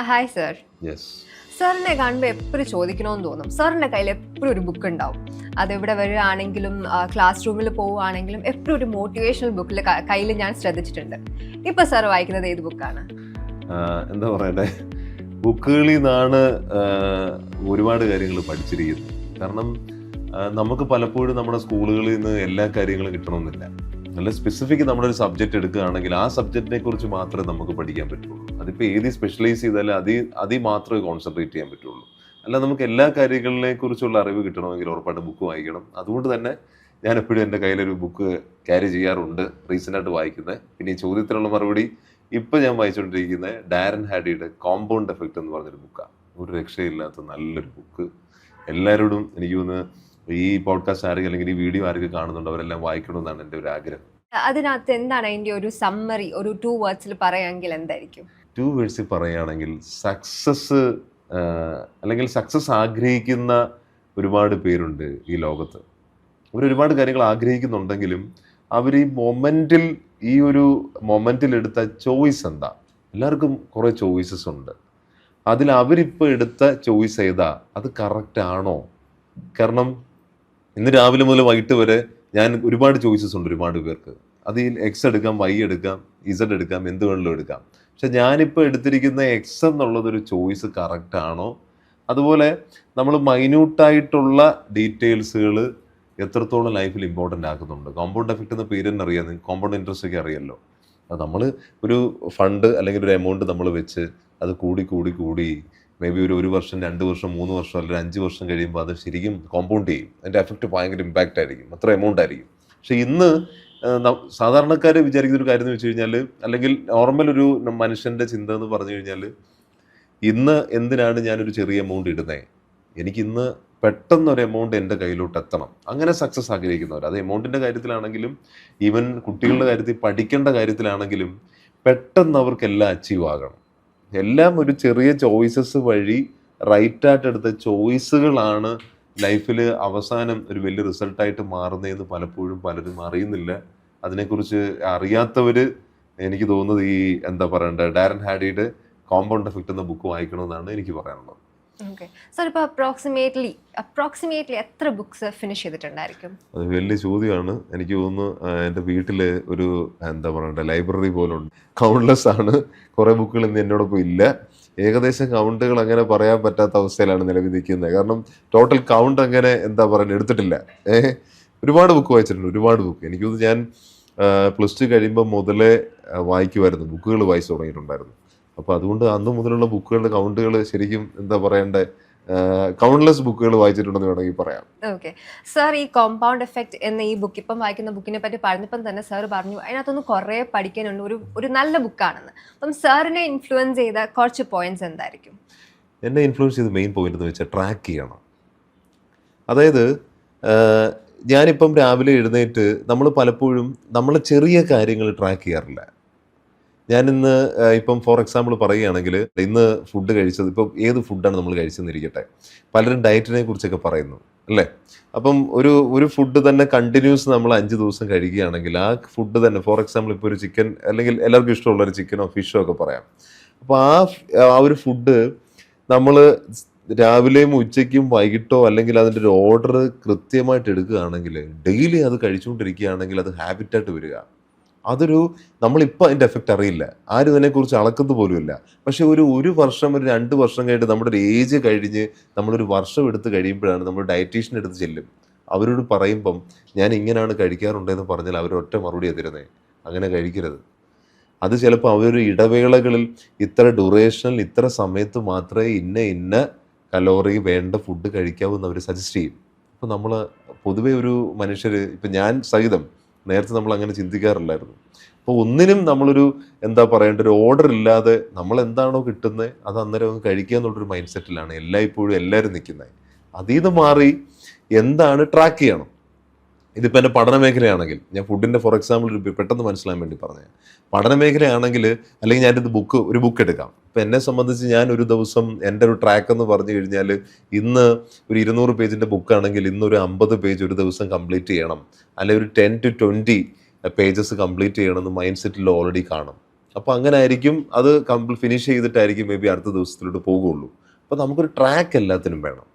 Hi sir. Yes. സാറിനെ കാണുമ്പോൾ എപ്പോഴും ചോദിക്കണമെന്ന് തോന്നും. സാറിന്റെ കയ്യിൽ എപ്പോഴും ഒരു ബുക്ക് ഉണ്ടാവും. അത് ഇവിടെ വരികയാണെങ്കിലും ക്ലാസ് റൂമിൽ പോവുകയാണെങ്കിലും എപ്പോഴും ഒരു മോട്ടിവേഷണൽ ബുക്കിൽ കയ്യിൽ ഞാൻ ശ്രദ്ധിച്ചിട്ടുണ്ട്. ഇപ്പൊ സാർ വായിക്കുന്നത് ഏത് ബുക്കാണ്? എന്താ പറയട്ടെ, ബുക്കുകളിൽ നിന്നാണ് ഒരുപാട് കാര്യങ്ങൾ പഠിച്ചിരിക്കുന്നത്. കാരണം നമുക്ക് പലപ്പോഴും നമ്മുടെ സ്കൂളുകളിൽ നിന്ന് എല്ലാ കാര്യങ്ങളും കിട്ടണമെന്നില്ല. നല്ല സ്പെസിഫിക് നമ്മളൊരു സബ്ജക്റ്റ് എടുക്കുകയാണെങ്കിൽ ആ സബ്ജക്റ്റിനെ കുറിച്ച് മാത്രമേ നമുക്ക് പഠിക്കാൻ പറ്റുള്ളൂ. അതിപ്പോൾ ഏത് സ്പെഷ്യലൈസ് ചെയ്താലും അതിൽ മാത്രമേ കോൺസെൻട്രേറ്റ് ചെയ്യാൻ പറ്റുള്ളൂ. അല്ല, നമുക്ക് എല്ലാ കാര്യങ്ങളെ കുറിച്ചുള്ള അറിവ് കിട്ടണമെങ്കിൽ ഉറപ്പായിട്ട് ബുക്ക് വായിക്കണം. അതുകൊണ്ട് തന്നെ ഞാൻ എപ്പോഴും എൻ്റെ കയ്യിലൊരു ബുക്ക് ക്യാരി ചെയ്യാറുണ്ട്, റീസെൻ്റായിട്ട് വായിക്കുന്നത്. പിന്നെ ഈ ചോദ്യത്തിനുള്ള മറുപടി ഇപ്പം ഞാൻ വായിച്ചുകൊണ്ടിരിക്കുന്നത് ഡാരൻ ഹാഡിയുടെ കോമ്പൗണ്ട് എഫക്റ്റ് എന്ന് പറഞ്ഞൊരു ബുക്കാണ്. ഒരു രക്ഷയില്ലാത്ത നല്ലൊരു ബുക്ക്. എല്ലാവരോടും എനിക്ക് തോന്നുന്നു ഈ പോഡ്കാസ്റ്റ് ആരെങ്കിലും അല്ലെങ്കിൽ ഈ വീഡിയോ ആരെങ്കിലും കാണുന്നുണ്ട് അവരെല്ലാം വായിക്കണമെന്നാണ് എൻ്റെ ഒരു ആഗ്രഹം. അതിനകത്ത് എന്താണ് അതിന്റെ ഒരു സമ്മറി, ഒരു 2 വേർഡ്സിൽ പറയാമെങ്കിൽ എന്തായിരിക്കും? 2 വേർഡ്സിൽ പറയുകയാണെങ്കിൽ സക്സസ്, അല്ലെങ്കിൽ സക്സസ് ആഗ്രഹിക്കുന്ന ഒരുപാട് പേരുണ്ട് ഈ ലോകത്ത്. ഒരുപാട് കാര്യങ്ങൾ ആഗ്രഹിക്കുന്നുണ്ടെങ്കിലും അവർ ഈ ഒരു മൊമെൻറ്റിൽ എടുത്ത ചോയ്സ് എന്താ? എല്ലാവർക്കും കുറേ ചോയ്സസ് ഉണ്ട്. അതിൽ അവരിപ്പോൾ എടുത്ത ചോയ്സ് ഏതാ, അത് കറക്റ്റ് ആണോ? കാരണം ഇന്ന് രാവിലെ മുതൽ വൈകിട്ട് വരെ ഞാൻ ഒരുപാട് ചോയ്സസ് ഉണ്ട് ഒരുപാട് പേർക്ക്. അതിൽ എക്സ് എടുക്കാം, വൈ എടുക്കാം, ഇസഡ് എടുക്കാം, എന്ത് വേണമെങ്കിലും എടുക്കാം. പക്ഷെ ഞാനിപ്പോൾ എടുത്തിരിക്കുന്ന എക്സ് എന്നുള്ളതൊരു ചോയ്സ് കറക്റ്റ് ആണോ? അതുപോലെ നമ്മൾ മൈന്യൂട്ടായിട്ടുള്ള ഡീറ്റെയിൽസുകൾ എത്രത്തോളം ലൈഫിൽ ഇമ്പോർട്ടൻ്റ് ആക്കുന്നുണ്ട്. കോമ്പൗണ്ട് എഫക്റ്റ് എന്ന പേര് തന്നെ അറിയാം, കോമ്പൗണ്ട് ഇൻട്രസ്റ്റ് ഒക്കെ അറിയാമല്ലോ. അത് നമ്മൾ ഒരു ഫണ്ട് അല്ലെങ്കിൽ ഒരു എമൗണ്ട് നമ്മൾ വെച്ച് അത് കൂടി കൂടി കൂടി മേ ബി ഒരു വർഷം, 2 വർഷം, 3 വർഷം അല്ലെങ്കിൽ 5 വർഷം കഴിയുമ്പോൾ അത് ശരിക്കും കോമ്പൗണ്ട് ചെയ്യും. അതിൻ്റെ എഫക്റ്റ് ഭയങ്കര ഇമ്പാക്റ്റ് ആയിരിക്കും, അത്ര എമൗണ്ട് ആയിരിക്കും. പക്ഷെ ഇന്ന് സാധാരണക്കാർ വിചാരിക്കുന്ന ഒരു കാര്യം എന്ന് വെച്ച് കഴിഞ്ഞാൽ, അല്ലെങ്കിൽ നോർമൽ ഒരു മനുഷ്യൻ്റെ ചിന്ത എന്ന് പറഞ്ഞു കഴിഞ്ഞാൽ, ഇന്ന് എന്തിനാണ് ഞാനൊരു ചെറിയ എമൗണ്ട് ഇടുന്നത്, എനിക്കിന്ന് പെട്ടെന്നൊരു എമൗണ്ട് എൻ്റെ കയ്യിലോട്ട് എത്തണം. അങ്ങനെ സക്സസ് ആഗ്രഹിക്കുന്നവർ, അത് എമൗണ്ടിൻ്റെ കാര്യത്തിലാണെങ്കിലും ഈവൻ കുട്ടികളുടെ കാര്യത്തിൽ, പഠിക്കേണ്ട കാര്യത്തിലാണെങ്കിലും പെട്ടെന്ന് അവർക്കെല്ലാം അച്ചീവ് ആകണം. എല്ലാം ഒരു ചെറിയ ചോയ്സസ് വഴി റൈറ്റായിട്ട് എടുത്ത ചോയ്സുകളാണ് ലൈഫിൽ അവസാനം ഒരു വലിയ റിസൾട്ടായിട്ട് മാറുന്നതെന്ന് പലപ്പോഴും പലരും അറിയുന്നില്ല. അതിനെക്കുറിച്ച് അറിയാത്തവർ, എനിക്ക് തോന്നുന്നത് ഈ എന്താ പറയണ്ടേ, ഡാരൻ ഹാഡിയുടെ കോമ്പൗണ്ട് എഫക്റ്റ് എന്ന ബുക്ക് വായിക്കണമെന്നാണ് എനിക്ക് പറയാനുള്ളത്. ഓക്കെ സാർ, ഇപ്പോൾ അപ്രോക്സിമേറ്റ്ലി എത്ര ബുക്സ് ഫിനിഷ് ചെയ്തിട്ടുണ്ടായിരിക്കും? അത് വലിയ ചോദ്യമാണ്. എനിക്ക് തോന്നുന്നു എൻ്റെ വീട്ടിൽ ഒരു എന്താ പറയണ്ടേ ലൈബ്രറി പോലെ ഉണ്ട്. കൗണ്ട്ലെസ് ആണ്. കുറേ ബുക്കുകൾ ഇന്ന് എന്നോടൊപ്പം ഇല്ല. ഏകദേശം കൗണ്ടുകൾ അങ്ങനെ പറയാൻ പറ്റാത്ത അവസ്ഥയിലാണ് നിലവിൽ നിൽക്കുന്നത്. കാരണം ടോട്ടൽ കൗണ്ട് അങ്ങനെ എന്താ പറയുക എടുത്തിട്ടില്ല. ഒരുപാട് ബുക്ക് വായിച്ചിട്ടുണ്ട്, ഒരുപാട് ബുക്ക്. എനിക്ക് തോന്നുന്നു ഞാൻ +2 കഴിയുമ്പോൾ മുതലേ വായിക്കുമായിരുന്നു, ബുക്കുകൾ വായിച്ചു തുടങ്ങിയിട്ടുണ്ടായിരുന്നു. അപ്പോൾ അതുകൊണ്ട് അന്ന് മുതലുള്ള ബുക്കുകളുടെ കൗണ്ടുകൾ ശരിക്കും എന്താ പറയണ്ടേ, കൗണ്ട്ലെസ് ബുക്കുകൾ വായിച്ചിട്ടുണ്ടെന്ന് വേണമെങ്കിൽ പറയാം. ഓക്കെ സാർ, ഈ കോമ്പൗണ്ട് എഫക്റ്റ് എന്ന ഈ ബുക്ക്, ഇപ്പം വായിക്കുന്ന ബുക്കിനെ പറ്റി പറഞ്ഞപ്പം തന്നെ സാർ പറഞ്ഞു അതിനകത്തൊന്ന് കുറേ പഠിക്കാനുണ്ട്, ഒരു നല്ല ബുക്കാണെന്ന്. അപ്പം സാറിനെ ഇൻഫ്ലുവൻസ് ചെയ്ത കുറച്ച് പോയിന്റ്സ് എന്തായിരിക്കും? എന്നെ ഇൻഫ്ലുവൻസ് ചെയ്ത മെയിൻ പോയിന്റ് എന്ന് വെച്ചാൽ ട്രാക്ക് ചെയ്യണം. അതായത് ഞാനിപ്പം രാവിലെ എഴുന്നേറ്റ് നമ്മൾ പലപ്പോഴും നമ്മൾ ചെറിയ കാര്യങ്ങൾ ട്രാക്ക് ചെയ്യാറില്ല. ഞാനിന്ന് ഇപ്പം ഫോർ എക്സാമ്പിൾ പറയുകയാണെങ്കിൽ, ഇന്ന് ഫുഡ് കഴിച്ചത്, ഇപ്പം ഏത് ഫുഡാണ് നമ്മൾ കഴിച്ചെന്നിരിക്കട്ടെ, പലരും ഡയറ്റിനെ കുറിച്ചൊക്കെ പറയുന്നു അല്ലേ. അപ്പം ഒരു ഫുഡ് തന്നെ കണ്ടിന്യൂസ് നമ്മൾ 5 ദിവസം കഴിക്കുകയാണെങ്കിൽ ആ ഫുഡ് തന്നെ, ഫോർ എക്സാമ്പിൾ ഇപ്പോൾ ഒരു ചിക്കൻ, അല്ലെങ്കിൽ എല്ലാവർക്കും ഇഷ്ടമുള്ള ഒരു ചിക്കനോ ഫിഷോ ഒക്കെ പറയാം. അപ്പോൾ ആ ഒരു ഫുഡ് നമ്മൾ രാവിലെയും ഉച്ചയ്ക്കും വൈകിട്ടോ അല്ലെങ്കിൽ അതിൻ്റെ ഒരു ഓർഡർ കൃത്യമായിട്ട് എടുക്കുകയാണെങ്കിൽ, ഡെയിലി അത് കഴിച്ചുകൊണ്ടിരിക്കുകയാണെങ്കിൽ അത് ഹാബിറ്റായിട്ട് വരിക. നമ്മളിപ്പോൾ അതിൻ്റെ എഫക്റ്റ് അറിയില്ല, ആരും ഇതിനെക്കുറിച്ച് അളക്കുന്നത് പോലുമില്ല. പക്ഷെ ഒരു വർഷം, ഒരു 2 വർഷം കഴിഞ്ഞിട്ട് നമ്മുടെ ഒരു ഏജ് കഴിഞ്ഞ് നമ്മളൊരു വർഷം എടുത്ത് കഴിയുമ്പോഴാണ് നമ്മൾ ഡയറ്റീഷ്യൻ എടുത്ത് ചെല്ലും. അവരോട് പറയുമ്പം ഞാൻ ഇങ്ങനെയാണ് കഴിക്കാറുണ്ടെന്ന് പറഞ്ഞാൽ അവരൊറ്റ മറുപടിയാണ് തരുന്നത്, അങ്ങനെ കഴിക്കരുത്. അത് ചിലപ്പോൾ അവരൊരു ഇടവേളകളിൽ ഇത്ര ഡ്യൂറേഷനിൽ ഇത്ര സമയത്ത് മാത്രമേ ഇന്ന കലോറി വേണ്ട ഫുഡ് കഴിക്കാവൂ എന്ന് അവർ സജസ്റ്റ് ചെയ്യും. അപ്പോൾ നമ്മൾ പൊതുവെ ഒരു മനുഷ്യർ, ഇപ്പം ഞാൻ സഹിതം നേരത്തെ നമ്മൾ അങ്ങനെ ചിന്തിക്കാറില്ലായിരുന്നു. അപ്പോൾ ഒന്നിനും നമ്മളൊരു എന്താ പറയേണ്ട ഒരു ഓർഡർ ഇല്ലാതെ നമ്മൾ എന്താണോ കിട്ടുന്നത് അത് അന്നേരം അങ്ങ് കഴിക്കുക എന്നുള്ളൊരു മൈൻഡ് സെറ്റിലാണ് എല്ലായ്പ്പോഴും എല്ലാവരും നിൽക്കുന്നത്. അതിൽ നിന്ന് മാറി എന്താണ് ട്രാക്ക് ചെയ്യണം. ഇതിപ്പോൾ എൻ്റെ പഠന മേഖലയാണെങ്കിൽ, ഞാൻ ഫുഡിൻ്റെ ഫോർ എക്സാമ്പിൾ പെട്ടെന്ന് മനസ്സിലാൻ വേണ്ടി പറഞ്ഞത്, പഠന മേഖലയാണെങ്കിൽ അല്ലെങ്കിൽ ഞാനിത് ഒരു ബുക്ക് എടുക്കാം. ഇപ്പം എന്നെ സംബന്ധിച്ച് ഞാൻ ഒരു ദിവസം എൻ്റെ ഒരു ട്രാക്ക് എന്ന് പറഞ്ഞു കഴിഞ്ഞാൽ, ഇന്ന് ഒരു 200 പേജിൻ്റെ ബുക്കാണെങ്കിൽ ഇന്നൊരു 50 പേജ് ഒരു ദിവസം കംപ്ലീറ്റ് ചെയ്യണം, അല്ലെങ്കിൽ ഒരു 10 to 20 പേജസ് കംപ്ലീറ്റ് ചെയ്യണമെന്ന് മൈൻഡ് സെറ്റിൽ ഓൾറെഡി കാണും. അപ്പോൾ അങ്ങനെ ആയിരിക്കും അത് ഫിനിഷ് ചെയ്തിട്ടായിരിക്കും മേ ബി അടുത്ത ദിവസത്തിലോട്ട് പോകുള്ളൂ. അപ്പോൾ നമുക്കൊരു ട്രാക്ക് എല്ലാത്തിനും വേണം.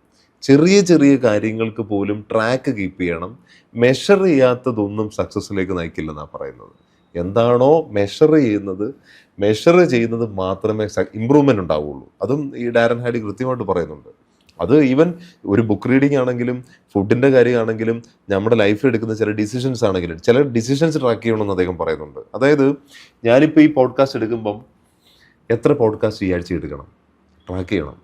ചെറിയ ചെറിയ കാര്യങ്ങൾക്ക് പോലും ട്രാക്ക് കീപ്പ് ചെയ്യണം. മെഷർ ചെയ്യാത്തതൊന്നും സക്സസ്സിലേക്ക് നയിക്കില്ലെന്നാണ് പറയുന്നത്. എന്താണോ മെഷർ ചെയ്യുന്നത് മാത്രമേ ഇമ്പ്രൂവ്മെൻ്റ് ഉണ്ടാവുള്ളൂ. അതും ഈ ഡാരൻ ഹാഡി കൃത്യമായിട്ട് പറയുന്നുണ്ട്. അത് ഈവൻ ഒരു ബുക്ക് റീഡിംഗ് ആണെങ്കിലും ഫുഡിൻ്റെ കാര്യമാണെങ്കിലും നമ്മുടെ ലൈഫിൽ എടുക്കുന്ന ചില ഡിസിഷൻസ് ആണെങ്കിലും ചില ഡിസിഷൻസ് ട്രാക്ക് ചെയ്യണമെന്ന് അദ്ദേഹം പറയുന്നുണ്ട്. അതായത് ഞാനിപ്പോൾ ഈ പോഡ്കാസ്റ്റ് എടുക്കുമ്പം എത്ര പോഡ്കാസ്റ്റ് ഈ ആഴ്ച എടുക്കണം ട്രാക്ക് ചെയ്യണം.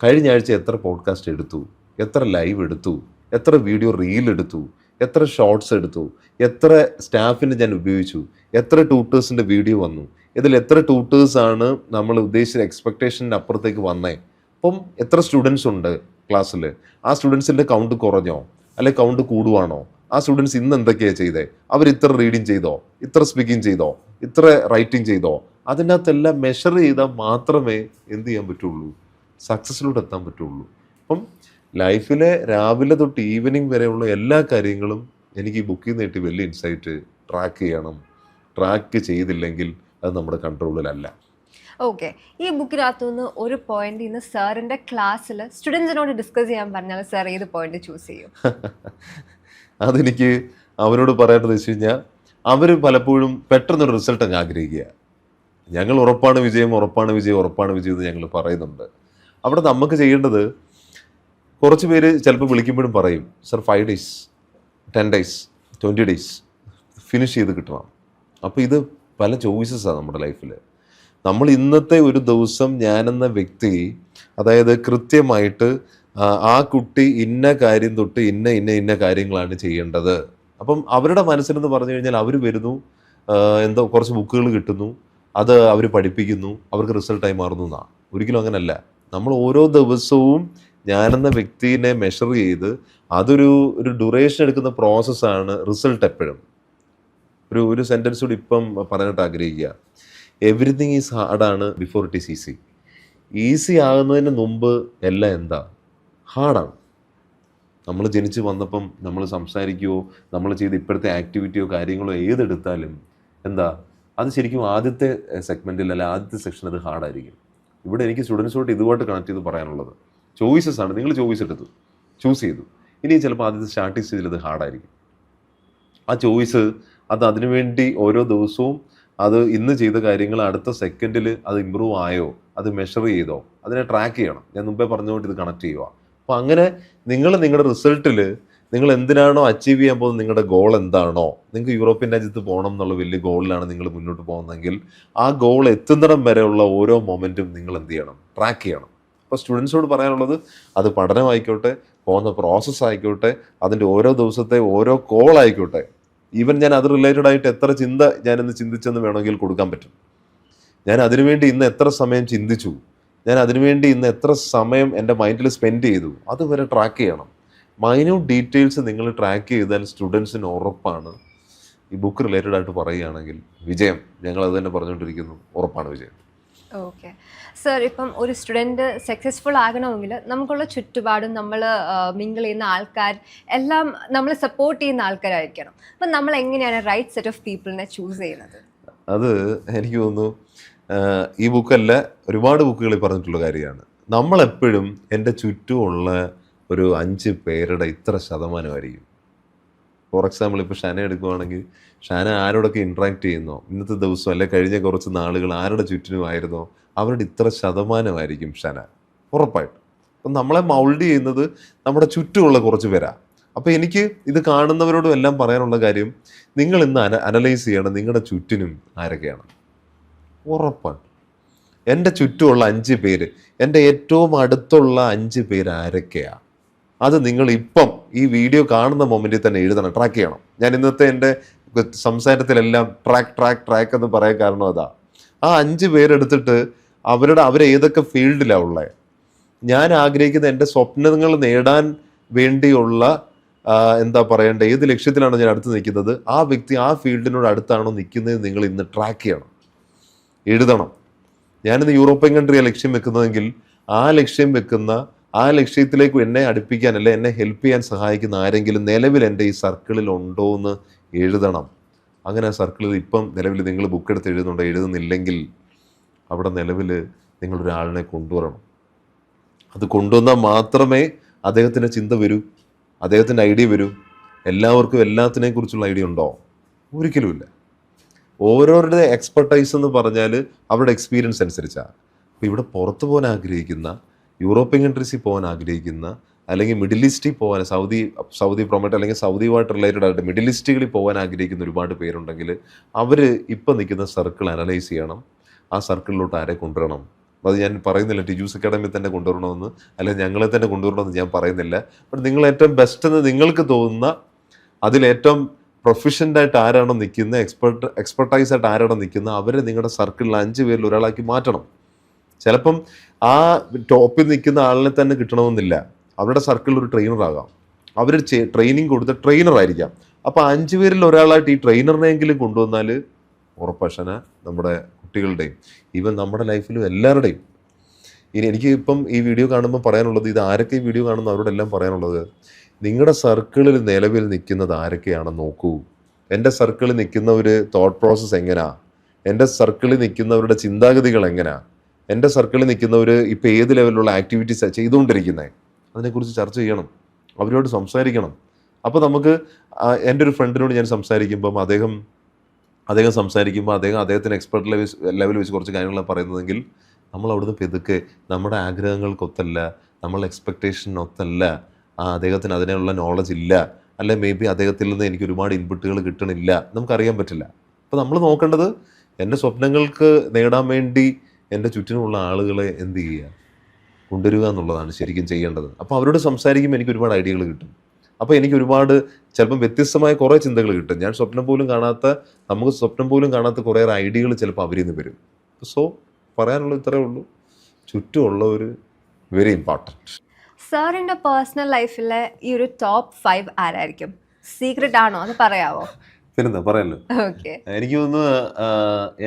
കഴിഞ്ഞ ആഴ്ച എത്ര പോഡ്കാസ്റ്റ് എടുത്തു, എത്ര ലൈവ് എടുത്തു, എത്ര വീഡിയോ റീൽ എടുത്തു, എത്ര ഷോർട്സ് എടുത്തു, എത്ര സ്റ്റാഫിന് ഞാൻ ഉപയോഗിച്ചു, എത്ര ട്യൂട്ടേഴ്സിൻ്റെ വീഡിയോ വന്നു, ഇതിൽ എത്ര ട്യൂട്ടേഴ്സാണ് നമ്മൾ ഉദ്ദേശിച്ച എക്സ്പെക്റ്റേഷൻ്റെ അപ്പുറത്തേക്ക് വന്നേ, അപ്പം എത്ര സ്റ്റുഡൻസ് ഉണ്ട് ക്ലാസ്സിൽ, ആ സ്റ്റുഡൻസിൻ്റെ കൗണ്ട് കുറഞ്ഞോ അല്ലെ കൗണ്ട് കൂടുവാണോ, ആ സ്റ്റുഡൻസ് ഇന്ന് എന്തൊക്കെയാണ് ചെയ്തേ, അവർ ഇത്ര റീഡിങ് ചെയ്തോ, ഇത്ര സ്പീക്കിംഗ് ചെയ്തോ, ഇത്ര റൈറ്റിംഗ് ചെയ്തോ, അതിനകത്തെല്ലാം മെഷർ ചെയ്താൽ മാത്രമേ എന്ത് ചെയ്യാൻ പറ്റുള്ളൂ, സക്സസ്സിലോട്ട് എത്താൻ പറ്റുള്ളൂ. അപ്പം ലൈഫിലെ രാവിലെ തൊട്ട് ഈവനിങ് വരെയുള്ള എല്ലാ കാര്യങ്ങളും എനിക്ക് ഈ ബുക്കിൽ നിന്ന് കിട്ടി വലിയ ഇൻസൈറ്റ്. ട്രാക്ക് ചെയ്യണം. ട്രാക്ക് ചെയ്തില്ലെങ്കിൽ അത് നമ്മുടെ കൺട്രോളിലല്ല. ഓക്കെ, ഈ ബുക്കിനകത്തുനിന്ന് ഒരു പോയിന്റ് ഇന്ന് സാറിൻ്റെ ക്ലാസ്സിൽ സ്റ്റുഡൻസിനോട് ഡിസ്കസ് ചെയ്യാൻ പറഞ്ഞാൽ സാർ ഏത് പോയിന്റ് ചൂസ് ചെയ്യും? അതെനിക്ക് അവരോട് പറയേണ്ടത് വെച്ച് കഴിഞ്ഞാൽ അവർ പലപ്പോഴും പെട്ടെന്നൊരു റിസൾട്ട് അങ്ങ് ആഗ്രഹിക്കുക. ഞങ്ങൾ ഉറപ്പാണ് വിജയം എന്ന് ഞങ്ങൾ പറയുന്നുണ്ട്. അവിടെ നമുക്ക് ചെയ്യേണ്ടത്, കുറച്ച് പേര് ചിലപ്പോൾ വിളിക്കുമ്പോഴും പറയും, sir 5 days 10 days 20 days finish ചെയ്ത് കിട്ടണം. അപ്പോൾ ഇത് പല ചോയ്സസാണ് നമ്മുടെ ലൈഫിൽ. നമ്മൾ ഇന്നത്തെ ഒരു ദിവസം ഞാനെന്ന വ്യക്തി, അതായത് കൃത്യമായിട്ട് ആ കുട്ടി ഇന്ന കാര്യം തൊട്ട് ഇന്ന കാര്യങ്ങളാണ് ചെയ്യേണ്ടത്. അപ്പം അവരുടെ മനസ്സിലെന്ന് പറഞ്ഞു കഴിഞ്ഞാൽ അവർ വരുന്നു, എന്തോ കുറച്ച് ബുക്കുകൾ കിട്ടുന്നു, അത് അവർ പഠിപ്പിക്കുന്നു, അവർക്ക് റിസൾട്ടായി മാറുന്നു എന്നാണ്. ഒരിക്കലും അങ്ങനല്ല. നമ്മൾ ഓരോ ദിവസവും ഞാനെന്ന വ്യക്തിനെ മെഷർ ചെയ്ത് അതൊരു ഡ്യൂറേഷൻ എടുക്കുന്ന പ്രോസസ്സാണ് റിസൾട്ട്. എപ്പോഴും ഒരു സെൻറ്റൻസ് കൂടി ഇപ്പം പറയാനായിട്ട് ആഗ്രഹിക്കുക. എവറിത്തിങ് ഈസ് ഹാർഡാണ് before it is easy. Easy ആകുന്നതിന് മുമ്പ് എല്ലാം എന്താ ഹാർഡാണ്. നമ്മൾ ജനിച്ച് വന്നപ്പം നമ്മൾ സംസാരിക്കുകയോ നമ്മൾ ചെയ്ത ഇപ്പോഴത്തെ ആക്ടിവിറ്റിയോ കാര്യങ്ങളോ ഏതെടുത്താലും എന്താ, അത് ശരിക്കും ആദ്യത്തെ സെഗ്മെൻറ്റിൽ അല്ല ആദ്യത്തെ സെക്ഷൻ അത് ഹാർഡായിരിക്കും. ഇവിടെ എനിക്ക് സ്റ്റുഡൻസോട്ട് ഇതുമായിട്ട് കണക്ട് ചെയ്ത് പറയാനുള്ളത്, ചോയ്സസ് ആണ്. നിങ്ങൾ ചൂസ് ചെയ്തു, ഇനി ചിലപ്പോൾ ആദ്യത്തെ സ്റ്റാർട്ടിങ് സ്റ്റേജിൽ അത് ഹാർഡായിരിക്കും. ആ ചോയ്സ് അതിനുവേണ്ടി ഓരോ ദിവസവും അത് ഇന്ന് ചെയ്ത കാര്യങ്ങൾ അടുത്ത സെക്കൻഡിൽ അത് ഇമ്പ്രൂവ് ആയോ, അത് മെഷർ ചെയ്തോ, അതിനെ ട്രാക്ക് ചെയ്യണം. ഞാൻ മുമ്പേ പറഞ്ഞുകൊണ്ട് ഇത് കണക്ട് ചെയ്യുക. അപ്പോൾ അങ്ങനെ നിങ്ങളുടെ റിസൾട്ടിൽ നിങ്ങൾ എന്തിനാണോ അച്ചീവ് ചെയ്യാൻ പോകുന്നത്, നിങ്ങളുടെ ഗോൾ എന്താണോ, നിങ്ങൾക്ക് യൂറോപ്യൻ രാജ്യത്ത് പോകണം എന്നുള്ള വലിയ ഗോളിലാണ് നിങ്ങൾ മുന്നോട്ട് പോകുന്നതെങ്കിൽ ആ ഗോൾ എത്തുന്നിടം വരെയുള്ള ഓരോ മൊമെൻറ്റും നിങ്ങൾ എന്ത് ചെയ്യണം, ട്രാക്ക് ചെയ്യണം. അപ്പോൾ സ്റ്റുഡൻസോട് പറയാനുള്ളത്, അത് പഠനമായിക്കോട്ടെ, പോകുന്ന പ്രോസസ്സ് ആയിക്കോട്ടെ, അതിൻ്റെ ഓരോ ദിവസത്തെ ഓരോ കോൾ ആയിക്കോട്ടെ, ഈവൻ ഞാൻ അത് റിലേറ്റഡ് ആയിട്ട് എത്ര ചിന്ത ഞാനിന്ന് ചിന്തിച്ചെന്ന് വേണമെങ്കിൽ കൊടുക്കാൻ പറ്റും. ഞാൻ അതിനുവേണ്ടി ഇന്ന് എത്ര സമയം ചിന്തിച്ചു, ഞാൻ അതിനുവേണ്ടി ഇന്ന് എത്ര സമയം എൻ്റെ മൈൻഡിൽ സ്പെൻഡ് ചെയ്തു, അതുവരെ ട്രാക്ക് ചെയ്യണം. മൈന്യൂട്ട് ഡീറ്റെയിൽസ് നിങ്ങൾ ട്രാക്ക് ചെയ്താൽ സ്റ്റുഡൻസിന് ഉറപ്പാണ്, ഈ ബുക്ക് റിലേറ്റഡ് ആയിട്ട് പറയുകയാണെങ്കിൽ വിജയം. ഞങ്ങൾ അത് തന്നെ പറഞ്ഞുകൊണ്ടിരിക്കുന്നു, ഉറപ്പാണ് വിജയം. ഓക്കെ സർ, ഇപ്പം ഒരു സ്റ്റുഡൻറ്റ് സക്സസ്ഫുൾ ആകണമെങ്കിൽ നമുക്കുള്ള ചുറ്റുപാടും നമ്മൾ മിങ്കിൾ ചെയ്യുന്ന ആൾക്കാർ എല്ലാം നമ്മൾ സപ്പോർട്ട് ചെയ്യുന്ന ആൾക്കാരായിരിക്കണം. അപ്പം നമ്മൾ എങ്ങനെയാണ് റൈറ്റ് സെറ്റ് ഓഫ് പീപ്പിളിനെ ചൂസ് ചെയ്യുന്നത്? അത് എനിക്ക് തോന്നുന്നു ഈ ബുക്കല്ല, ഒരുപാട് ബുക്കുകളിൽ പറഞ്ഞിട്ടുള്ള കാര്യമാണ്. നമ്മളെപ്പോഴും എൻ്റെ ചുറ്റുമുള്ള ഒരു 5 പേരുടെ ഇത്ര ശതമാനമായിരിക്കും. ഫോർ എക്സാമ്പിൾ ഇപ്പോൾ ഷാന എടുക്കുകയാണെങ്കിൽ, ഷാന ആരോടൊക്കെ ഇൻട്രാക്ട് ചെയ്യുന്നോ ഇന്നത്തെ ദിവസം അല്ലെ കഴിഞ്ഞ കുറച്ച് നാളുകൾ ആരുടെ ചുറ്റിനുമായിരുന്നോ അവരുടെ ഇത്ര ശതമാനമായിരിക്കും ഷാന, ഉറപ്പായിട്ടും. അപ്പം നമ്മളെ മൗൾഡ് ചെയ്യുന്നത് നമ്മുടെ ചുറ്റുമുള്ള കുറച്ച് പേരാണ്. അപ്പോൾ എനിക്ക് ഇത് കാണുന്നവരോടും എല്ലാം പറയാനുള്ള കാര്യം, നിങ്ങൾ ഇന്ന് അനലൈസ് ചെയ്യണം നിങ്ങളുടെ ചുറ്റിനും ആരൊക്കെയാണ്. ഉറപ്പാണ് എൻ്റെ ചുറ്റുമുള്ള 5 പേര്, എൻ്റെ ഏറ്റവും അടുത്തുള്ള 5 പേര് ആരൊക്കെയാണ്, അത് നിങ്ങൾ ഇപ്പം ഈ വീഡിയോ കാണുന്ന മൊമെൻറ്റിൽ തന്നെ എഴുതണം, ട്രാക്ക് ചെയ്യണം. ഞാൻ ഇന്നത്തെ എൻ്റെ സംസാരത്തിലെല്ലാം ട്രാക്ക് എന്ന് പറയാൻ കാരണം അതാ. ആ 5 പേരെടുത്തിട്ട് അവരേതൊക്കെ ഫീൽഡിലാണ് ഉള്ളത്, ഞാൻ ആഗ്രഹിക്കുന്ന എൻ്റെ സ്വപ്നങ്ങൾ നേടാൻ വേണ്ടിയുള്ള എന്താ പറയേണ്ട ഏത് ലക്ഷ്യത്തിലാണോ ഞാൻ അടുത്ത് നിൽക്കുന്നത്, ആ വ്യക്തി ആ ഫീൽഡിനോട് അടുത്താണോ നിൽക്കുന്നത് നിങ്ങൾ ഇന്ന് ട്രാക്ക് ചെയ്യണം, എഴുതണം. ഞാനിന്ന് യൂറോപ്യൻ കൺട്രിയാണ് ലക്ഷ്യം വെക്കുന്നതെങ്കിൽ ആ ലക്ഷ്യത്തിലേക്ക് എന്നെ അടുപ്പിക്കാൻ അല്ലെ എന്നെ ഹെൽപ്പ് ചെയ്യാൻ സഹായിക്കുന്ന ആരെങ്കിലും നിലവിൽ എൻ്റെ ഈ സർക്കിളിൽ ഉണ്ടോ എന്ന് എഴുതണം. അങ്ങനെ ആ സർക്കിളിൽ ഇപ്പം നിലവിൽ നിങ്ങൾ ബുക്ക് എടുത്ത് എഴുതുന്നില്ലെങ്കിൽ അവിടെ നിലവിൽ നിങ്ങളൊരാളിനെ കൊണ്ടുവരണം. അത് കൊണ്ടുവന്നാൽ മാത്രമേ അദ്ദേഹത്തിൻ്റെ ചിന്ത വരൂ, അദ്ദേഹത്തിൻ്റെ ഐഡിയ വരൂ. എല്ലാവർക്കും എല്ലാത്തിനെ കുറിച്ചുള്ള ഐഡിയ ഉണ്ടോ? ഒരിക്കലുമില്ല. ഓരോരുടെ എക്സ്പെർട്ടൈസ് എന്ന് പറഞ്ഞാൽ അവരുടെ എക്സ്പീരിയൻസ് അനുസരിച്ചാണ്. അപ്പോൾ ഇവിടെ പുറത്ത് പോകാൻ ആഗ്രഹിക്കുന്ന, യൂറോപ്യൻ കൺട്രീസിൽ പോകാൻ ആഗ്രഹിക്കുന്ന, അല്ലെങ്കിൽ മിഡിൽ ഈസ്റ്റിൽ പോകാൻ, സൗദി പ്രൊമോട്ട് അല്ലെങ്കിൽ സൗദിയുമായിട്ട് റിലേറ്റഡ് ആയിട്ട് മിഡിൽ ഈസ്റ്റുകളിൽ പോകാൻ ആഗ്രഹിക്കുന്ന ഒരുപാട് പേരുണ്ടെങ്കിൽ അവർ ഇപ്പം നിൽക്കുന്ന സർക്കിൾ അനലൈസ് ചെയ്യണം. ആ സർക്കിളിലോട്ട് ആരെ കൊണ്ടുവരണം. അത് ഞാൻ പറയുന്നില്ല ടിജൂസ് അക്കാഡമി തന്നെ കൊണ്ടുവരണമെന്ന്, അല്ലെങ്കിൽ ഞങ്ങളെ തന്നെ കൊണ്ടുവരണമെന്ന് ഞാൻ പറയുന്നില്ല. ബട്ട് നിങ്ങൾ ഏറ്റവും ബെസ്റ്റ് എന്ന് നിങ്ങൾക്ക് തോന്നുന്ന, അതിലേറ്റവും പ്രൊഫഷൻ്റായിട്ട് ആരാണോ നിൽക്കുന്നത്, എക്സ്പെർട്ടൈസ് ആയിട്ട് ആരാണോ നിൽക്കുന്നത്, അവരെ നിങ്ങളുടെ സർക്കിളിൽ 5 പേരിൽ ഒരാളാക്കി മാറ്റണം. ചിലപ്പം ആ ടോപ്പിൽ നിൽക്കുന്ന ആളിനെ തന്നെ കിട്ടണമെന്നില്ല. അവരുടെ സർക്കിളിൽ ഒരു ട്രെയിനറാകാം, അവർ ട്രെയിനിങ് കൊടുത്ത ട്രെയിനറായിരിക്കാം. അപ്പോൾ 5 പേരിൽ ഒരാളായിട്ട് ഈ ട്രെയിനറിനെങ്കിലും കൊണ്ടുവന്നാൽ ഉറപ്പശന നമ്മുടെ കുട്ടികളുടെയും ഈവൻ നമ്മുടെ ലൈഫിലും എല്ലാവരുടെയും. ഇനി എനിക്ക് ഇപ്പം ഈ വീഡിയോ കാണുമ്പോൾ പറയാനുള്ളത്, ഇത് ആരൊക്കെ ഈ വീഡിയോ കാണുന്നു അവരോടെല്ലാം പറയാനുള്ളത്, നിങ്ങളുടെ സർക്കിളിൽ നിലവിൽ നിൽക്കുന്നത് ആരൊക്കെയാണെന്ന് നോക്കൂ. എൻ്റെ സർക്കിളിൽ നിൽക്കുന്ന ഒരു തോട്ട് പ്രോസസ്സ് എങ്ങനെയാ, എൻ്റെ സർക്കിളിൽ നിൽക്കുന്നവരുടെ ചിന്താഗതികൾ എങ്ങനെയാ, എൻ്റെ സർക്കിളിൽ നിൽക്കുന്നവർ ഇപ്പോൾ ഏത് ലെവലിലുള്ള ആക്ടിവിറ്റീസാണ് ചെയ്തുകൊണ്ടിരിക്കുന്നത്, അതിനെക്കുറിച്ച് ചർച്ച ചെയ്യണം, അവരോട് സംസാരിക്കണം. അപ്പോൾ നമുക്ക് എൻ്റെ ഒരു ഫ്രണ്ടിനോട് ഞാൻ സംസാരിക്കുമ്പം അദ്ദേഹം സംസാരിക്കുമ്പോൾ അദ്ദേഹത്തിന് എക്സ്പെർട്ട് ലെവൽ വെച്ച് കുറച്ച് കാര്യങ്ങളാണ് പറയുന്നതെങ്കിൽ നമ്മൾ അവിടുന്ന് പെതുക്കെ നമ്മുടെ ആഗ്രഹങ്ങൾക്കൊത്തല്ല, നമ്മളുടെ എക്സ്പെക്റ്റേഷനൊത്തല്ല, അദ്ദേഹത്തിന് അതിനുള്ള നോളജ് ഇല്ല, അല്ലെ മേ ബി അദ്ദേഹത്തിൽ നിന്ന് എനിക്ക് ഒരുപാട് ഇൻപുട്ടുകൾ കിട്ടണില്ല, നമുക്കറിയാൻ പറ്റില്ല. അപ്പോൾ നമ്മൾ നോക്കേണ്ടത് എൻ്റെ സ്വപ്നങ്ങൾക്ക് നേടാൻ വേണ്ടി എൻ്റെ ചുറ്റിനുമുള്ള ആളുകളെ എന്ത് ചെയ്യുക, കൊണ്ടുവരിക എന്നുള്ളതാണ് ശരിക്കും ചെയ്യേണ്ടത്. അപ്പോൾ അവരോട് സംസാരിക്കുമ്പോൾ എനിക്ക് ഒരുപാട് ഐഡിയകൾ കിട്ടും. അപ്പോൾ എനിക്ക് ഒരുപാട് ചിലപ്പം വ്യത്യസ്തമായ കുറേ ചിന്തകൾ കിട്ടും. നമുക്ക് സ്വപ്നം പോലും കാണാത്ത കുറേ ഐഡിയകൾ ചിലപ്പോൾ അവരിൽ നിന്ന് വരും. സോ പറയാനുള്ളത് ഇത്രയേ ഉള്ളൂ, ചുറ്റുമുള്ളവർ വെരി ഇമ്പോർട്ടൻറ്റ്. സാറിൻ്റെ പേഴ്സണൽ ലൈഫിലെ ഈ ഒരു ടോപ്പ് 5 ആരായിരിക്കും? സീക്രട്ട് ആണോ, അത് പറയാവോ? പിന്നെന്താ പറയാമല്ലോ. ഓക്കെ, എനിക്ക് തോന്നുന്നു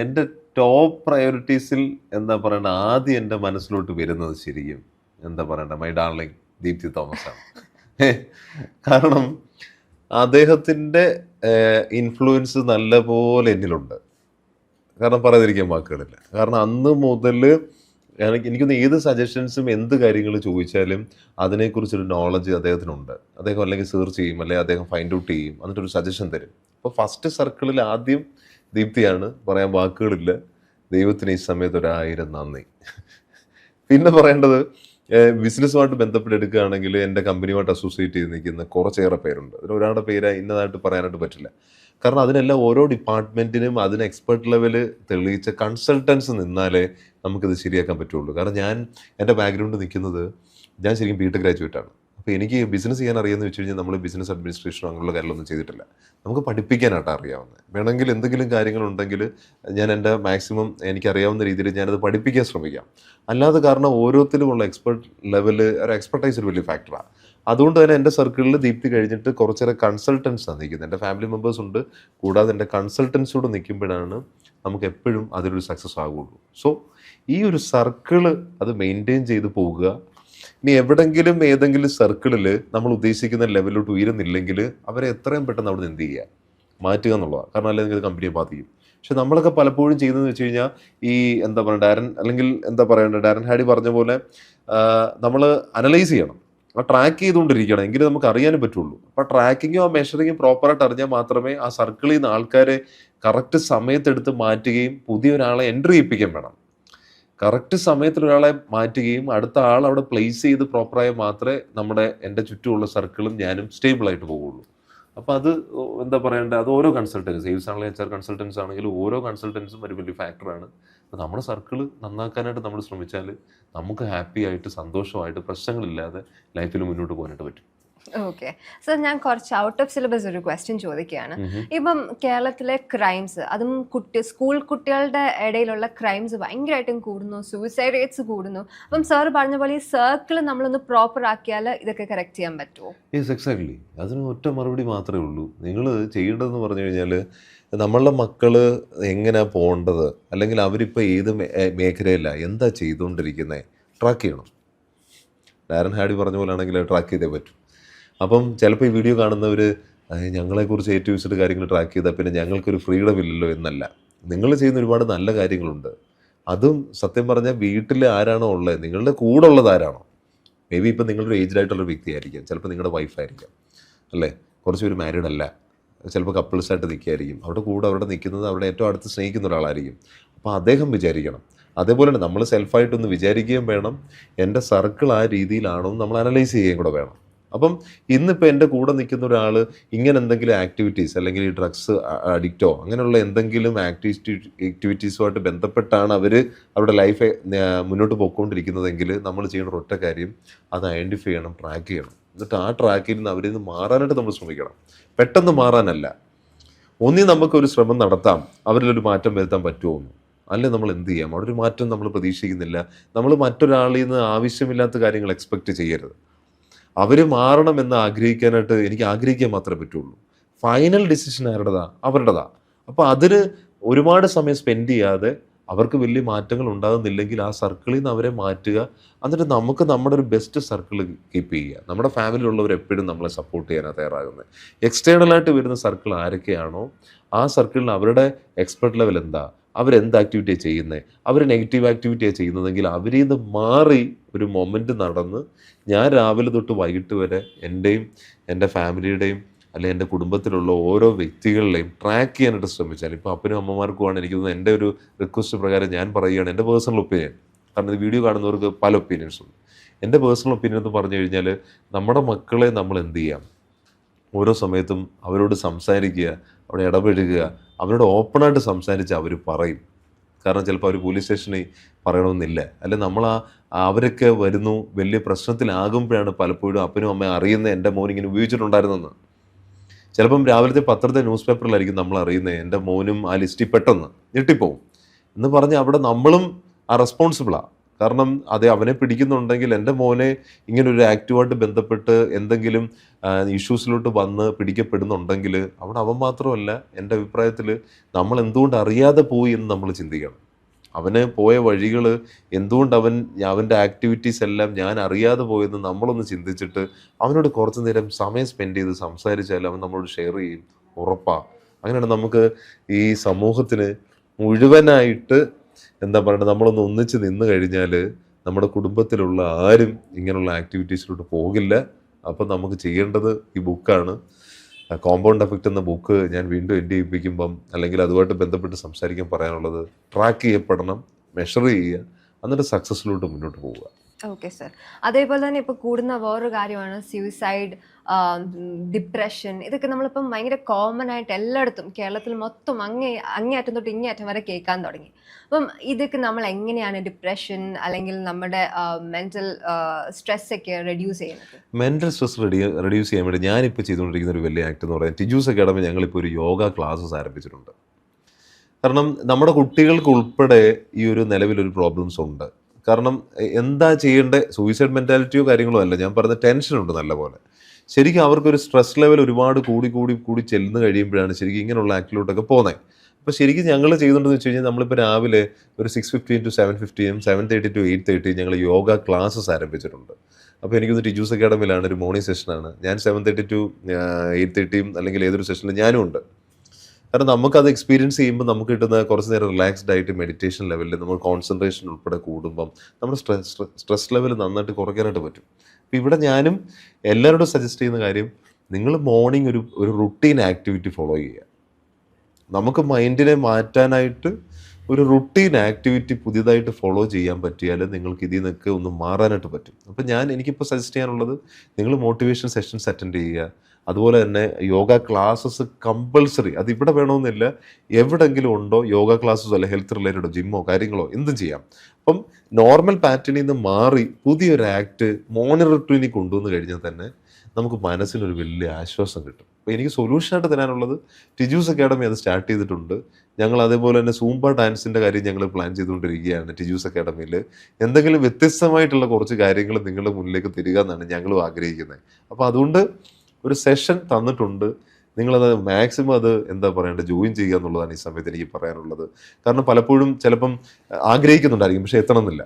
എൻ്റെ ടോപ്പ് പ്രയോറിറ്റീസിൽ എന്താ പറയണ്ട, ആദ്യം എൻ്റെ മനസ്സിലോട്ട് വരുന്നത് ശരിക്കും എന്താ പറയണ്ട, മൈ ഡാർലിംഗ് ദീപ്തി തോമസ് ആണ്. കാരണം അദ്ദേഹത്തിൻ്റെ ഇൻഫ്ലുവൻസ് നല്ലപോലെ എന്നിലുണ്ട്. കാരണം പറയാതിരിക്കാൻ വാക്കുകളില്ല. കാരണം അന്ന് മുതൽ എനിക്കൊന്ന് ഏത് സജഷൻസും എന്ത് കാര്യങ്ങൾ ചോദിച്ചാലും അതിനെക്കുറിച്ചൊരു നോളജ് അദ്ദേഹത്തിനുണ്ട്. അദ്ദേഹം അല്ലെങ്കിൽ സെർച്ച് ചെയ്യും, അല്ലെങ്കിൽ അദ്ദേഹം ഫൈൻഡ് ഔട്ട് ചെയ്യും, എന്നിട്ടൊരു സജഷൻ തരും. അപ്പോൾ ഫസ്റ്റ് സർക്കിളിൽ ആദ്യം ദീപ്തിയാണ്, പറയാൻ വാക്കുകളില്ല. ദൈവത്തിന് ഈ സമയത്ത് 1000 നന്ദി. പിന്നെ പറയേണ്ടത്, ബിസിനസ്സുമായിട്ട് ബന്ധപ്പെട്ടെടുക്കുകയാണെങ്കിൽ എൻ്റെ കമ്പനിയുമായിട്ട് അസോസിയേറ്റ് ചെയ്ത് നിൽക്കുന്ന കുറച്ചേറെ പേരുണ്ട്. അതിൽ ഒരാളുടെ പേര് ഇന്നതായിട്ട് പറയാനായിട്ട് പറ്റില്ല. കാരണം അതിനെല്ലാം ഓരോ ഡിപ്പാർട്ട്മെൻറ്റിനും അതിന് എക്സ്പെർട്ട് ലെവല് തെളിയിച്ച കൺസൾട്ടൻസ് നിന്നാലേ നമുക്കിത് ശരിയാക്കാൻ പറ്റുള്ളൂ. കാരണം എൻ്റെ ബാക്ക്ഗ്രൗണ്ട് നിൽക്കുന്നത്, ഞാൻ ശരിക്കും ബിടെക് ഗ്രാജുവേറ്റാണ്. അപ്പോൾ എനിക്ക് ബിസിനസ് ചെയ്യാൻ അറിയാമെന്ന് വെച്ച് കഴിഞ്ഞാൽ നമ്മൾ ബിസിനസ് അഡ്മിനിസ്ട്രേഷനോ അങ്ങനെയുള്ള കാര്യങ്ങളൊന്നും ചെയ്തിട്ടില്ല. നമുക്ക് പഠിപ്പിക്കാനായിട്ട് അറിയാവുന്നത്. വേണമെങ്കിൽ എന്തെങ്കിലും കാര്യങ്ങളുണ്ടെങ്കിൽ ഞാൻ എൻ്റെ മാക്സിമം എനിക്കറിയാവുന്ന രീതിയിൽ ഞാനത് പഠിപ്പിക്കാൻ ശ്രമിക്കാം. അല്ലാതെ കാരണം ഓരോരുത്തരുമുള്ള എക്സ്പെർട്ട് ലെവല് ഒരു എക്സ്പെർട്ടൈസ് ഒരു വലിയ ഫാക്ടറാണ്. അതുകൊണ്ട് തന്നെ എൻ്റെ സർക്കിളിൽ ദീപ്തി കഴിഞ്ഞിട്ട് കുറച്ചേറെ കൺസൾട്ടൻസാണ് നിൽക്കുന്നത്. എൻ്റെ ഫാമിലി മെമ്പേഴ്സ് ഉണ്ട്, കൂടാതെ എൻ്റെ കൺസൾട്ടൻസോട് നിൽക്കുമ്പോഴാണ് നമുക്ക് എപ്പോഴും അതിലൊരു സക്സസ് ആകുള്ളൂ. സോ ഈ ഒരു സർക്കിള് അത് മെയിൻറ്റെയിൻ ചെയ്ത് പോകുക. ഇനി എവിടെങ്കിലും ഏതെങ്കിലും സർക്കിളിൽ നമ്മൾ ഉദ്ദേശിക്കുന്ന ലെവലിലോട്ട് ഉയരുന്നില്ലെങ്കിൽ അവരെ എത്രയും പെട്ടെന്ന് അവിടെ നിന്ന് എന്ത് ചെയ്യുക, മാറ്റുക എന്നുള്ളതാണ്. കാരണം അല്ലെങ്കിൽ അത് കമ്പനിയെ ബാധിക്കും. പക്ഷെ നമ്മളൊക്കെ പലപ്പോഴും ചെയ്യുന്നതെന്ന് വെച്ച് കഴിഞ്ഞാൽ ഈ എന്താ പറയുക, ഡാരൻ ഹാഡി പറഞ്ഞ പോലെ നമ്മൾ അനലൈസ് ചെയ്യണം, ട്രാക്ക് ചെയ്തുകൊണ്ടിരിക്കണം, എങ്കിലും നമുക്ക് അറിയാനും പറ്റുള്ളൂ. അപ്പോൾ ട്രാക്കിങ്ങും ആ മെഷറിങ്ങും പ്രോപ്പറായിട്ട് അറിഞ്ഞാൽ മാത്രമേ ആ സർക്കിളിൽ നിന്ന് ആൾക്കാരെ കറക്റ്റ് സമയത്തെടുത്ത് മാറ്റുകയും പുതിയ ഒരാളെ എൻട്രി ചെയ്യിപ്പിക്കാൻ വേണം. കറക്റ്റ് സമയത്തിൽ ഒരാളെ മാറ്റുകയും അടുത്ത ആൾ അവിടെ പ്ലേസ് ചെയ്ത് പ്രോപ്പറായി മാത്രമേ എൻ്റെ ചുറ്റുമുള്ള സർക്കിളും ഞാനും സ്റ്റേബിളായിട്ട് പോകുള്ളൂ. അപ്പോൾ അത് എന്താ പറയേണ്ടത്, അത് ഓരോ കൺസൾട്ടൻസ്, സെയിൽസ് ആണെങ്കിലും HR കൺസൾട്ടൻസ് ആണെങ്കിലും ഓരോ കൺസൾട്ടൻസും ഒരു വലിയ ഫാക്ടറാണ്. അപ്പോൾ നമ്മുടെ സർക്കിൾ നന്നാക്കാനായിട്ട് നമ്മൾ ശ്രമിച്ചാൽ നമുക്ക് ഹാപ്പി ആയിട്ട് സന്തോഷമായിട്ട് പ്രശ്നങ്ങളില്ലാതെ ലൈഫിൽ മുന്നോട്ട് പോകാനായിട്ട് പറ്റും. ഓക്കെ സർ, ഞാൻ കുറച്ച് ഔട്ട് ഓഫ് സിലബസ് ഒരു ക്വസ്റ്റ്യൻ ചോദിക്കുകയാണ്. ഇപ്പം കേരളത്തിലെ ക്രൈംസ്, അതും സ്കൂൾ കുട്ടികളുടെ ഇടയിലുള്ള ക്രൈംസ് ഭയങ്കരമായിട്ടും കൂടുന്നു, സൂയിസൈഡ് റേറ്റ്സ് കൂടുന്നു. അപ്പം സാർ പറഞ്ഞ പോലെ ഈ സർക്കിൾ നമ്മളൊന്ന് പ്രോപ്പർ ആക്കിയാൽ ഇതൊക്കെ കറക്റ്റ് ചെയ്യാൻ പറ്റുമോ? Yes, exactly. അതിന് ഒറ്റ മറുപടി മാത്രമേ ഉള്ളൂ. നിങ്ങൾ ചെയ്യേണ്ടതെന്ന് പറഞ്ഞു കഴിഞ്ഞാൽ, നമ്മളുടെ മക്കൾ എങ്ങനെയാണ് പോകേണ്ടത്, അല്ലെങ്കിൽ അവരിപ്പോൾ ഏത് മേഖലയിലാണ് എന്താ ചെയ്തുകൊണ്ടിരിക്കുന്നത്, ട്രാക്ക് ചെയ്യണം. ഡാരൻ ഹാഡി പറഞ്ഞ പോലെ ആണെങ്കിൽ ട്രാക്ക് ചെയ്തേ പറ്റും. അപ്പം ചിലപ്പോൾ ഈ വീഡിയോ കാണുന്നവർ ഞങ്ങളെക്കുറിച്ച് A to Z കാര്യങ്ങൾ ട്രാക്ക് ചെയ്താൽ പിന്നെ ഞങ്ങൾക്കൊരു ഫ്രീഡം ഇല്ലല്ലോ എന്നല്ല. നിങ്ങൾ ചെയ്യുന്ന ഒരുപാട് നല്ല കാര്യങ്ങളുണ്ട്. അതും സത്യം പറഞ്ഞാൽ വീട്ടിൽ ആരാണോ ഉള്ളത്, നിങ്ങളുടെ കൂടെ ഉള്ളത് ആരാണോ, മേ ബി ഇപ്പം നിങ്ങളൊരു ഏജ്ഡ് ആയിട്ടുള്ള വ്യക്തിയായിരിക്കാം, ചിലപ്പോൾ നിങ്ങളുടെ വൈഫായിരിക്കാം, അല്ലേ, കുറച്ച് പേര് മാരീഡ് അല്ല, ചിലപ്പോൾ കപ്പിൾസായിട്ട് നിൽക്കുകയായിരിക്കും, അവിടെ കൂടെ അവിടെ നിൽക്കുന്നത് അവിടെ ഏറ്റവും അടുത്ത് സ്നേഹിക്കുന്ന ഒരാളായിരിക്കും. അപ്പോൾ അദ്ദേഹം വിചാരിക്കണം. അതേപോലെ തന്നെ നമ്മൾ സെൽഫായിട്ടൊന്ന് വിചാരിക്കുകയും വേണം, എൻ്റെ സർക്കിൾ ആ രീതിയിലാണോ എന്ന് നമ്മൾ അനലൈസ് ചെയ്യുകയും കൂടെ വേണം. അപ്പം ഇന്നിപ്പോൾ എൻ്റെ കൂടെ നിൽക്കുന്ന ഒരാൾ ഇങ്ങനെ എന്തെങ്കിലും ആക്ടിവിറ്റീസ് അല്ലെങ്കിൽ ഈ ഡ്രഗ്സ് അഡിക്റ്റോ അങ്ങനെയുള്ള എന്തെങ്കിലും ആക്ടിവിറ്റീസുമായിട്ട് ബന്ധപ്പെട്ടാണ് അവർ അവരുടെ ലൈഫ് മുന്നോട്ട് പോയിക്കൊണ്ടിരിക്കുന്നതെങ്കിൽ നമ്മൾ ചെയ്യേണ്ട ഒറ്റ കാര്യം അത് ഐഡൻറ്റിഫൈ ചെയ്യണം, ട്രാക്ക് ചെയ്യണം. എന്നിട്ട് ആ ട്രാക്കിൽ നിന്ന് അവരിൽ നിന്ന് മാറാനായിട്ട് നമ്മൾ ശ്രമിക്കണം. പെട്ടെന്ന് മാറാനല്ല. ഒന്നി നമുക്കൊരു ശ്രമം നടത്താം, അവരിലൊരു മാറ്റം വരുത്താൻ പറ്റുമോ എന്ന്. അല്ലെ നമ്മൾ എന്ത് ചെയ്യാം, അവിടെ ഒരു മാറ്റം നമ്മൾ പ്രതീക്ഷിക്കുന്നില്ല. നമ്മൾ മറ്റൊരാളിൽ നിന്ന് ആവശ്യമില്ലാത്ത കാര്യങ്ങൾ എക്സ്പെക്റ്റ് ചെയ്യരുത്. അവർ മാറണമെന്ന് ആഗ്രഹിക്കാനായിട്ട് എനിക്ക് ആഗ്രഹിക്കാൻ മാത്രമേ പറ്റുള്ളൂ. ഫൈനൽ ഡിസിഷൻ ആരുടേതാ? അവരുടേതാ. അപ്പോൾ അതിന് ഒരുപാട് സമയം സ്പെൻഡ് ചെയ്യാതെ അവർക്ക് വലിയ മാറ്റങ്ങൾ ഉണ്ടാകുന്നില്ലെങ്കിൽ ആ സർക്കിളിൽ നിന്ന് അവരെ മാറ്റുക. എന്നിട്ട് നമുക്ക് നമ്മുടെ ഒരു ബെസ്റ്റ് സർക്കിൾ കീപ്പ് ചെയ്യുക. നമ്മുടെ ഫാമിലിയിലുള്ളവർ എപ്പോഴും നമ്മളെ സപ്പോർട്ട് ചെയ്യാനാണ് തയ്യാറാകുന്നത്. എക്സ്റ്റേണലായിട്ട് വരുന്ന സർക്കിൾ ആരൊക്കെയാണോ ആ സർക്കിളിൽ അവരുടെ എക്സ്പെർട്ട് ലെവൽ എന്താ, അവരെന്ത് ആക്ടിവിറ്റിയാണ് ചെയ്യുന്നത്, അവർ നെഗറ്റീവ് ആക്ടിവിറ്റിയാണ് ചെയ്യുന്നതെങ്കിൽ അവരിൽ നിന്ന് മാറി ഒരു മൊമെൻറ്റ് നടന്ന് ഞാൻ രാവിലെ തൊട്ട് വൈകിട്ട് വരെ എൻ്റെയും എൻ്റെ ഫാമിലിയുടെയും അല്ലെങ്കിൽ എൻ്റെ കുടുംബത്തിലുള്ള ഓരോ വ്യക്തികളിലെയും ട്രാക്ക് ചെയ്യാനായിട്ട് ശ്രമിച്ചാൽ, ഇപ്പോൾ അപ്പനും അമ്മമാർക്കുമാണ് എനിക്ക് തോന്നുന്നത്, എൻ്റെ ഒരു റിക്വസ്റ്റ് പ്രകാരം ഞാൻ പറയുകയാണ്, എൻ്റെ പേഴ്സണൽ ഒപ്പീനിയൻ. കാരണം ഇത് വീഡിയോ കാണുന്നവർക്ക് പല ഒപ്പീനിയൻസ് ഉണ്ട്. എൻ്റെ പേഴ്സണൽ ഒപ്പീനിയൻ എന്ന് പറഞ്ഞു കഴിഞ്ഞാൽ നമ്മുടെ മക്കളെ നമ്മൾ എന്ത് ചെയ്യാം, ഓരോ സമയത്തും അവരോട് സംസാരിക്കുക, അവിടെ ഇടപെടുക, അവരോട് ഓപ്പണായിട്ട് സംസാരിച്ച് അവർ പറയും. കാരണം ചിലപ്പോൾ അവർ പോലീസ് സ്റ്റേഷനിൽ പറയണമെന്നില്ല, അല്ലെ നമ്മൾ അവരൊക്കെ വരുന്നു വലിയ പ്രശ്നത്തിലാകുമ്പോഴാണ് പലപ്പോഴും അപ്പനും അമ്മയും അറിയുന്നത് എൻ്റെ മോൻ ഇങ്ങനെ ഉപയോഗിച്ചിട്ടുണ്ടായിരുന്നെന്ന്. ചിലപ്പം രാവിലത്തെ പത്രത്തെ ന്യൂസ് പേപ്പറിലായിരിക്കും നമ്മൾ അറിയുന്നത് എൻ്റെ മോനും ആ ലിസ്റ്റിൽ പെട്ടെന്ന് ഞെട്ടിപ്പോവും എന്ന് പറഞ്ഞ് അവിടെ നമ്മളും ആ റെസ്പോൺസിബിളാണ്. കാരണം അത് അവനെ പിടിക്കുന്നുണ്ടെങ്കിൽ എൻ്റെ മോനെ ഇങ്ങനൊരു ആക്റ്റീവായിട്ട് ബന്ധപ്പെട്ട് എന്തെങ്കിലും ഇഷ്യൂസിലോട്ട് വന്ന് പിടിക്കപ്പെടുന്നുണ്ടെങ്കിൽ അവിടെ അവൻ മാത്രമല്ല, എൻ്റെ അഭിപ്രായത്തിൽ നമ്മൾ എന്തുകൊണ്ട് അറിയാതെ പോയി എന്ന് നമ്മൾ ചിന്തിക്കണം. അവന് പോയ വഴികൾ എന്തുകൊണ്ട് അവൻ്റെ ആക്ടിവിറ്റീസ് എല്ലാം ഞാൻ അറിയാതെ പോയെന്ന് നമ്മളൊന്ന് ചിന്തിച്ചിട്ട് അവനോട് കുറച്ച് നേരം സമയം സ്പെൻഡ് ചെയ്ത് സംസാരിച്ചാൽ അവൻ നമ്മളോട് ഷെയർ ചെയ്യും, ഉറപ്പാണ്. അങ്ങനെയാണ് നമുക്ക് ഈ സമൂഹത്തിന് മുഴുവനായിട്ട് എന്താ പറയുക, നമ്മളൊന്ന് ഒന്നിച്ച് നിന്ന് കഴിഞ്ഞാൽ നമ്മുടെ കുടുംബത്തിലുള്ള ആരും ഇങ്ങനെയുള്ള ആക്ടിവിറ്റീസിലോട്ട് പോകില്ല. അപ്പം നമുക്ക് ചെയ്യേണ്ടത് ഈ ബുക്കാണ്. കോമ്പൗണ്ട് എഫക്റ്റ് എന്ന ബുക്ക് ഞാൻ വീണ്ടും എൻ്റെ ചെയ്യിപ്പിക്കുമ്പം അല്ലെങ്കിൽ അതുമായിട്ട് ബന്ധപ്പെട്ട് സംസാരിക്കാൻ പറയാനുള്ളത്, ട്രാക്ക് ചെയ്യപ്പെടണം, മെഷർ ചെയ്യുക, എന്നിട്ട് സക്സസ്സിലോട്ട് മുന്നോട്ട് പോവുക. Okay sir. അതേപോലെ തന്നെ ഇപ്പോൾ കൂടുന്ന വേറൊരു കാര്യമാണ് സ്യൂസൈഡ്, ഡിപ്രഷൻ. ഇതൊക്കെ നമ്മളിപ്പം ഭയങ്കര കോമൺ ആയിട്ട് എല്ലായിടത്തും കേരളത്തിൽ മൊത്തം അങ്ങേയറ്റം തൊട്ട് ഇങ്ങേയറ്റം വരെ കേൾക്കാൻ തുടങ്ങി. അപ്പം ഇതൊക്കെ നമ്മൾ എങ്ങനെയാണ് ഡിപ്രഷൻ അല്ലെങ്കിൽ നമ്മുടെ മെൻ്റൽ സ്ട്രെസ് ഒക്കെ റെഡ്യൂസ് ചെയ്യുന്നത്? മെൻ്റൽ സ്ട്രെസ് റെഡ്യൂസ് ചെയ്യാൻ വേണ്ടി ഞാനിപ്പോൾ ചെയ്തുകൊണ്ടിരിക്കുന്ന ഒരു വലിയ ആക്ട് എന്ന് പറയുന്നത് ടിജൂസ് അക്കാഡമി ഞങ്ങളിപ്പോൾ ഒരു യോഗ ക്ലാസ്സസ് ആരംഭിച്ചിട്ടുണ്ട്. കാരണം നമ്മുടെ കുട്ടികൾക്ക് ഉൾപ്പെടെ ഈ ഒരു നിലവിലൊരു പ്രോബ്ലംസ് ഉണ്ട്. കാരണം എന്താ ചെയ്യേണ്ടത്, സൂയിസൈഡ് മെൻറ്റാലിറ്റിയോ കാര്യങ്ങളോ അല്ല, ഞാൻ പറഞ്ഞ ടെൻഷനുണ്ട് നല്ലപോലെ. ശരിക്കും അവർക്കൊരു സ്ട്രെസ് ലെവൽ ഒരുപാട് കൂടി ചെല്ലുന്ന കഴിയുമ്പോഴാണ് ശരിക്കും ഇങ്ങനെയുള്ള ആക്ടിലോട്ടൊക്കെ പോകുന്നത്. അപ്പോൾ ശരിക്കും ഞങ്ങൾ ചെയ്യുന്നുണ്ടെന്ന് വെച്ച് കഴിഞ്ഞാൽ നമ്മളിപ്പോൾ രാവിലെ ഒരു 6:15 to 7:15, 7:30 to 8:30 ഞങ്ങൾ യോഗ ക്ലാസ്സസ് ആരംഭിച്ചിട്ടുണ്ട്. അപ്പോൾ എനിക്കൊന്ന് ടിജൂസ് അക്കാഡമിയിലാണ്, ഒരു മോർണിംഗ് സെഷനാണ്. ഞാൻ 7:30 to 8:30 അല്ലെങ്കിൽ ഏതൊരു സെഷനിൽ ഞാനും ഉണ്ട്. കാരണം നമുക്കത് എക്സ്പീരിയൻസ് ചെയ്യുമ്പോൾ നമുക്ക് കിട്ടുന്ന കുറച്ച് നേരം റിലാക്സ്ഡ് ആയിട്ട് മെഡിറ്റേഷൻ ലെവലിൽ നമ്മൾ കോൺസെൻട്രേഷൻ ഉൾപ്പെടെ കൂടുമ്പം നമ്മുടെ സ്ട്രെസ് ലെവൽ നന്നായിട്ട് കുറയ്ക്കാനായിട്ട് പറ്റും. അപ്പോൾ ഇവിടെ ഞാനും എല്ലാവരോടും സജസ്റ്റ് ചെയ്യുന്ന കാര്യം, നിങ്ങൾ മോർണിംഗ് ഒരു റുട്ടീൻ ആക്ടിവിറ്റി ഫോളോ ചെയ്യുക. നമുക്ക് മൈൻഡിനെ മാറ്റാനായിട്ട് ഒരു റുട്ടീൻ ആക്ടിവിറ്റി പുതിയതായിട്ട് ഫോളോ ചെയ്യാൻ പറ്റിയാൽ നിങ്ങൾക്ക് ഇതിൽ നിന്നൊക്കെ ഒന്ന് മാറാനായിട്ട് പറ്റും. അപ്പോൾ എനിക്കിപ്പോൾ സജസ്റ്റ് ചെയ്യാനുള്ളത്, നിങ്ങൾ മോട്ടിവേഷൻ സെഷൻസ് അറ്റൻഡ് ചെയ്യുക. അതുപോലെ തന്നെ യോഗ ക്ലാസ്സസ് കമ്പൾസറി, അത് ഇവിടെ വേണമെന്നില്ല, എവിടെങ്കിലും ഉണ്ടോ യോഗ ക്ലാസ്സസോ അല്ലെ ഹെൽത്ത് റിലേറ്റഡോ ജിമ്മോ കാര്യങ്ങളോ എന്തും ചെയ്യാം. അപ്പം നോർമൽ പാറ്റേണിൽ നിന്ന് മാറി പുതിയൊരു ആക്ട് മോണിറ്ററിൽ കൊണ്ടുവന്ന് കഴിഞ്ഞാൽ തന്നെ നമുക്ക് മനസ്സിനൊരു വലിയ ആശ്വാസം കിട്ടും. അപ്പോൾ എനിക്ക് സൊല്യൂഷനായിട്ട് തരാനുള്ളത്, ടിജൂസ് അക്കാഡമി അത് സ്റ്റാർട്ട് ചെയ്തിട്ടുണ്ട്. ഞങ്ങൾ അതേപോലെ തന്നെ സൂംബ ഡാൻസിൻ്റെ കാര്യം ഞങ്ങൾ പ്ലാൻ ചെയ്തുകൊണ്ടിരിക്കുകയാണ് ടിജൂസ് അക്കാഡമിയിൽ. എന്തെങ്കിലും വ്യത്യസ്തമായിട്ടുള്ള കുറച്ച് കാര്യങ്ങൾ നിങ്ങളുടെ മുന്നിലേക്ക് തരിക എന്നാണ് ഞങ്ങളും ആഗ്രഹിക്കുന്നത്. അപ്പോൾ അതുകൊണ്ട് ഒരു സെഷൻ തന്നിട്ടുണ്ട്, നിങ്ങളത് മാക്സിമം അത് എന്താ പറയേണ്ടത് ജോയിൻ ചെയ്യുക എന്നുള്ളതാണ് ഈ സമയത്ത് എനിക്ക് പറയാനുള്ളത്. കാരണം പലപ്പോഴും ചിലപ്പം ആഗ്രഹിക്കുന്നുണ്ടായിരിക്കും, പക്ഷെ എത്തണമെന്നില്ല.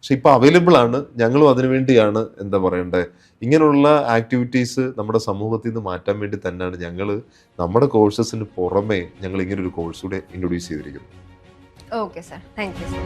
പക്ഷെ ഇപ്പോൾ അവൈലബിൾ ആണ്. ഞങ്ങളും അതിനുവേണ്ടിയാണ് എന്താ പറയണ്ടേ, ഇങ്ങനെയുള്ള ആക്ടിവിറ്റീസ് നമ്മുടെ സമൂഹത്തിൽ നിന്ന് മാറ്റാൻ വേണ്ടി തന്നെയാണ് ഞങ്ങൾ നമ്മുടെ കോഴ്സസിന് പുറമെ ഞങ്ങൾ ഇങ്ങനൊരു കോഴ്സ് കൂടെ ഇൻട്രൊഡ്യൂസ് ചെയ്തിരിക്കുന്നത്. Okay sir, thank you sir.